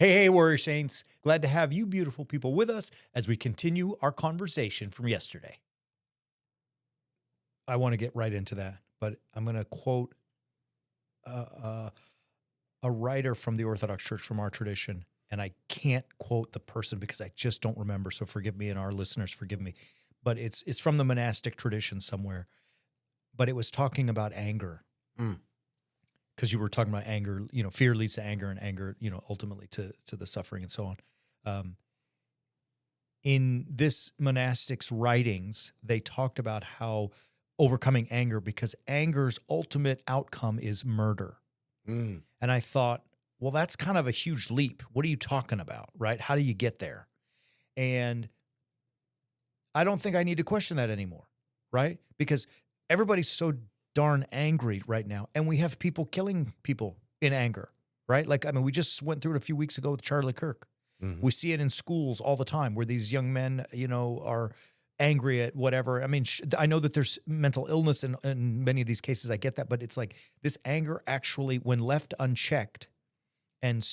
Hey, Warrior Saints. Glad to have you beautiful people with us as we continue our conversation from yesterday. I want to get right into that, but I'm going to quote a writer from the Orthodox Church from our tradition, and I can't quote the person because I just don't remember, so forgive me, and our listeners forgive me. But it's from the monastic tradition somewhere, but it was talking about anger. Because you were talking about anger, fear leads to anger, and anger, ultimately to the suffering and so on. In this monastic's writings, they talked about how overcoming anger, because anger's ultimate outcome is murder. And I thought, well, that's kind of a huge leap. What are you talking about, right? How do you get there? And I don't think I need to question that anymore, right? Because everybody's so darn angry right now, and we have people killing people in anger, right? We just went through it a few weeks ago with Charlie Kirk. We see it in schools all the time where these young men, are angry at whatever. I know that there's mental illness in many of these cases. I get that, but it's like this anger actually, when left unchecked and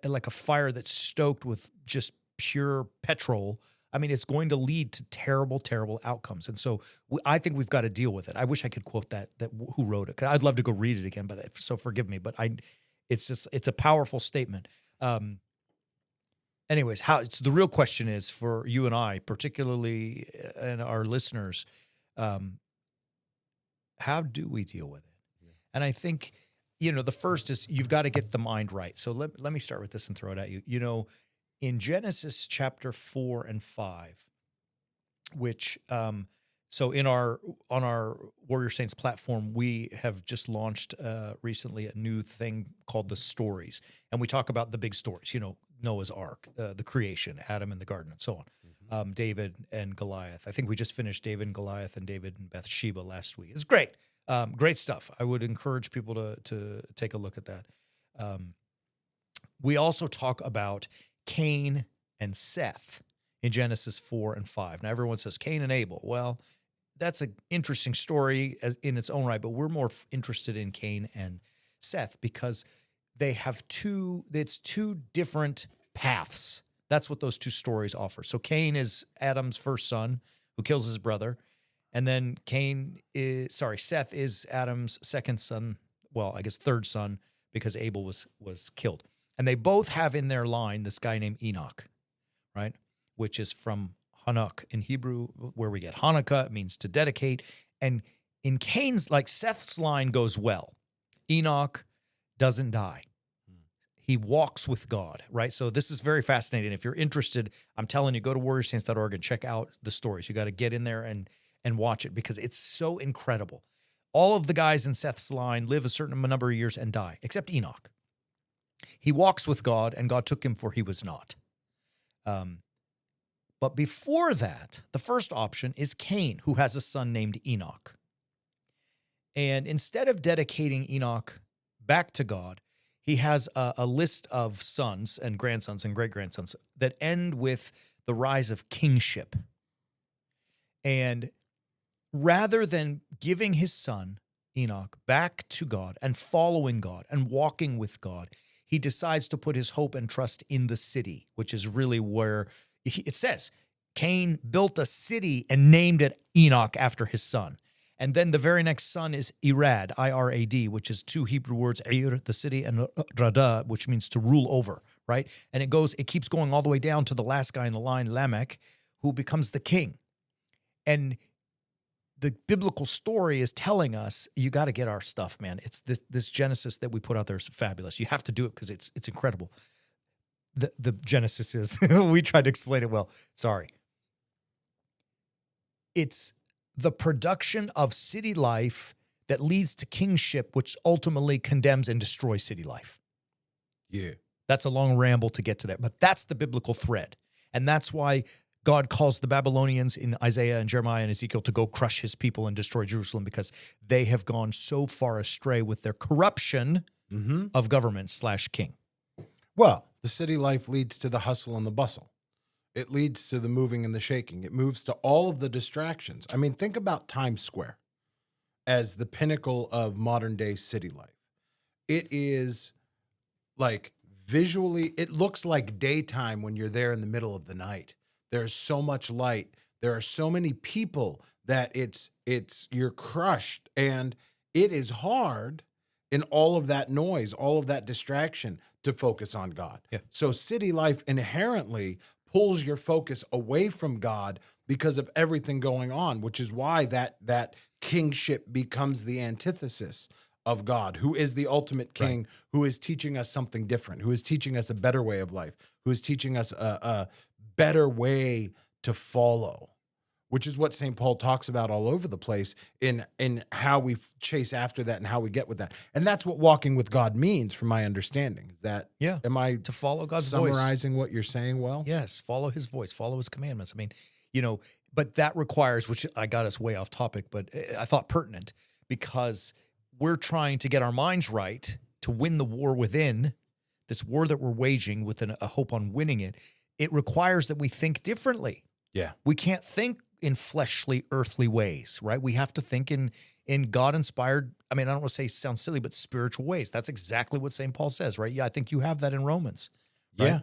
like a fire that's stoked with just pure petrol, it's going to lead to terrible, terrible outcomes. And so I think we've got to deal with it. I wish I could quote that who wrote it, 'cause I'd love to go read it again, so forgive me. But it's a powerful statement. Anyways, the real question is for you and I, particularly, and our listeners, how do we deal with it? Yeah. And I think, the first is you've got to get the mind right. So let me start with this and throw it at you. In Genesis chapter 4 and 5, which so on our Warrior Saints platform, we have just launched recently a new thing called the stories, and we talk about the big stories. Noah's Ark, the creation, Adam in the garden, and so on. David and Goliath. I think we just finished David and Goliath and David and Bathsheba last week. It's great, great stuff. I would encourage people to take a look at that. We also talk about Cain and Seth in Genesis 4 and 5. Now, everyone says Cain and Abel. Well, that's an interesting story in its own right, but we're more interested in Cain and Seth because they have two different paths. That's what those two stories offer. So Cain is Adam's first son who kills his brother. And then Seth is Adam's second son. Well, I guess third son, because Abel was killed. And they both have in their line this guy named Enoch, right? Which is from Hanuk in Hebrew, where we get Hanukkah. It means to dedicate. And in Cain's, Seth's line goes well. Enoch doesn't die. He walks with God, right? So this is very fascinating. If you're interested, I'm telling you, go to warriorsaints.org and check out the stories. You got to get in there and watch it because it's so incredible. All of the guys in Seth's line live a certain number of years and die, except Enoch. He walks with God, and God took him for he was not. But before that, the first option is Cain, who has a son named Enoch. And instead of dedicating Enoch back to God, he has a list of sons and grandsons and great-grandsons that end with the rise of kingship. And rather than giving his son, Enoch, back to God and following God and walking with God, he decides to put his hope and trust in the city, which is really where it says Cain built a city and named it Enoch after his son. And then the very next son is Irad, I-R-A-D, which is two Hebrew words, Ir, the city, and Rada, which means to rule over, right? And it keeps going all the way down to the last guy in the line, Lamech, who becomes the king. And the biblical story is telling us, you got to get our stuff, man. It's this Genesis that we put out there is fabulous. You have to do it because it's incredible. The Genesis is, we tried to explain it well. Sorry. It's the production of city life that leads to kingship, which ultimately condemns and destroys city life. Yeah. That's a long ramble to get to that, but that's the biblical thread. And that's why God calls the Babylonians in Isaiah and Jeremiah and Ezekiel to go crush his people and destroy Jerusalem because they have gone so far astray with their corruption of government/king. Well, the city life leads to the hustle and the bustle. It leads to the moving and the shaking. It moves to all of the distractions. I mean, think about Times Square as the pinnacle of modern day city life. It is like visually, it looks like daytime when you're there in the middle of the night. There's so much light. There are so many people that you're crushed, and it is hard in all of that noise, all of that distraction to focus on God. Yeah. So city life inherently pulls your focus away from God because of everything going on, which is why that kingship becomes the antithesis of God, who is the ultimate king, Right. who is teaching us something different, who is teaching us a better way of life, who is teaching us a better way to follow, which is what St. Paul talks about all over the place in how we chase after that and how we get with that. And that's what walking with God means, from my understanding. Is that, Yeah. am I To follow God's voice. summarizing what you're saying well? Yes, follow his voice, follow his commandments. I mean, but that requires, which I got us way off topic, but I thought pertinent, because we're trying to get our minds right to win the war within, this war that we're waging with a hope on winning it. It requires that we think differently. Yeah. We can't think in fleshly, earthly ways, right? We have to think in God-inspired, I mean, I don't want to say sounds silly, but spiritual ways. That's exactly what St. Paul says, right? Yeah, I think you have that in Romans. Right? Yeah.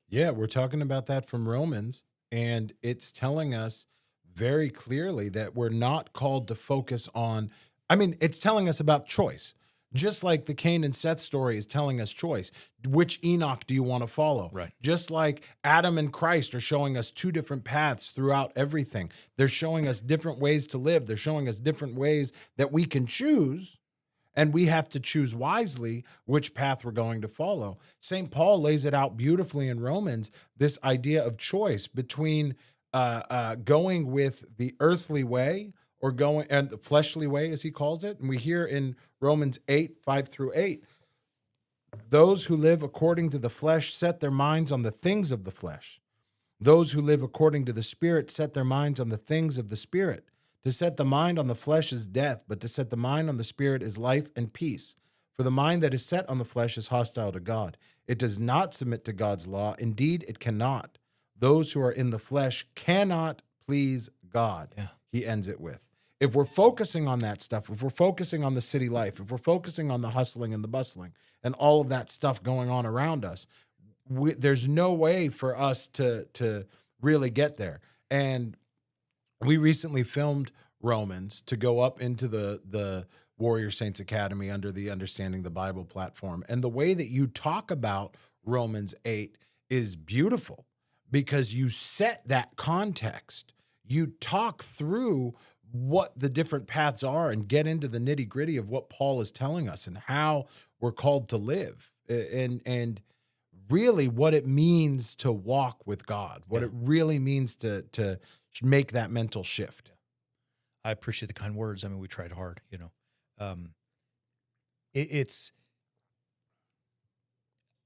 Yeah. We're talking about that from Romans, and it's telling us very clearly that we're not called to focus on, it's telling us about choice. Just like the Cain and Seth story is telling us choice. Which Enoch do you want to follow? Right. Just like Adam and Christ are showing us two different paths throughout everything. They're showing us different ways to live. They're showing us different ways that we can choose, and we have to choose wisely which path we're going to follow. St. Paul lays it out beautifully in Romans, this idea of choice between going with the earthly way or going and the fleshly way, as he calls it. And we hear in Romans 8:5-8, those who live according to the flesh set their minds on the things of the flesh. Those who live according to the Spirit set their minds on the things of the Spirit. To set the mind on the flesh is death, but to set the mind on the Spirit is life and peace. For the mind that is set on the flesh is hostile to God. It does not submit to God's law. Indeed, it cannot. Those who are in the flesh cannot please God. Yeah. He ends it with. If we're focusing on that stuff, if we're focusing on the city life, if we're focusing on the hustling and the bustling and all of that stuff going on around us, there's no way for us to really get there. And we recently filmed Romans to go up into the Warrior Saints Academy under the Understanding the Bible platform. And the way that you talk about Romans 8 is beautiful, because you set that context. You talk through what the different paths are and get into the nitty-gritty of what Paul is telling us and how we're called to live, and really what it means to walk with God, what it really means to make that mental shift. I appreciate the kind words. I mean, we tried hard, it's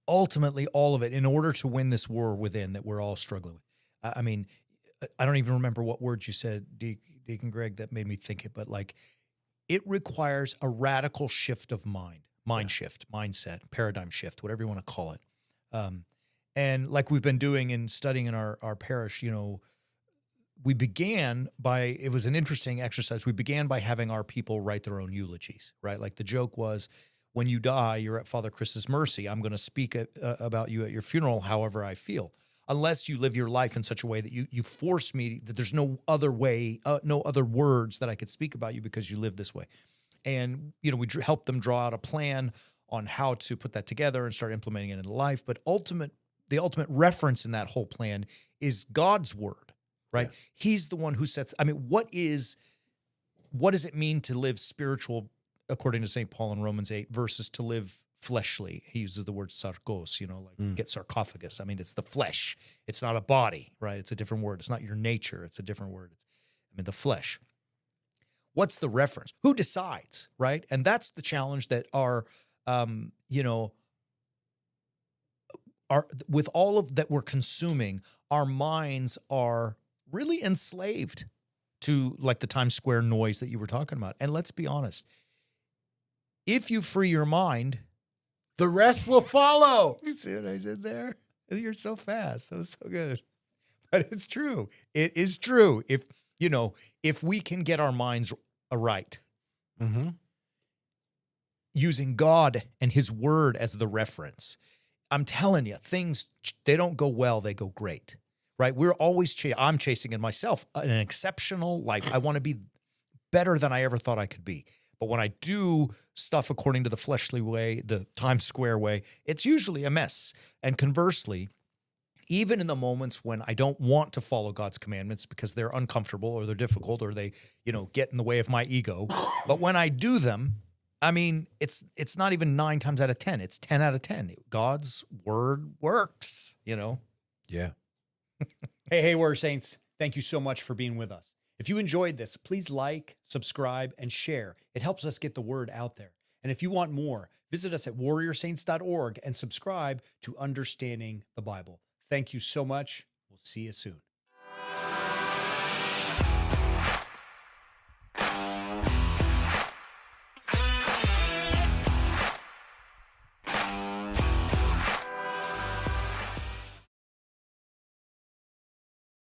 ultimately all of it in order to win this war within that we're all struggling with. I mean, I don't even remember what words you said, Deacon Greg, that made me think it, but like, it requires a radical shift of mind shift, mindset, paradigm shift, whatever you want to call it. And like we've been doing in studying in our parish, we began by, it was an interesting exercise. We began by having our people write their own eulogies, right? Like the joke was, when you die, you're at Father Chris's mercy. I'm going to speak about you at your funeral however I feel, unless you live your life in such a way that you force me, that there's no other way, no other words that I could speak about you because you live this way. And, we helped them draw out a plan on how to put that together and start implementing it in life. But the ultimate reference in that whole plan is God's word, right? Yeah. He's the one who sets, what does it mean to live spiritual, according to St. Paul in Romans 8, versus to live fleshly? He uses the word sarkos, get sarcophagus. It's the flesh. It's not a body, right? It's a different word. It's not your nature. It's a different word. It's the flesh. What's the reference? Who decides, right? And that's the challenge that with all of that we're consuming, our minds are really enslaved to like the Times Square noise that you were talking about. And let's be honest, if you free your mind, the rest will follow. You see what I did there? You're so fast. That was so good. But it's true. It is true. If we can get our minds right, using God and his word as the reference, I'm telling you, things, they don't go well, they go great, right? We're always, I'm chasing in myself an exceptional life. I want to be better than I ever thought I could be. But when I do stuff according to the fleshly way, the Times Square way, it's usually a mess. And conversely, even in the moments when I don't want to follow God's commandments because they're uncomfortable or they're difficult or they, get in the way of my ego, but when I do them, I mean, it's not even 9 times out of 10. It's 10 out of 10. God's word works, Yeah. Hey, Warrior Saints, thank you so much for being with us. If you enjoyed this, please like, subscribe, and share. It helps us get the word out there. And if you want more, visit us at warriorsaints.org and subscribe to Understanding the Bible. Thank you so much. We'll see you soon.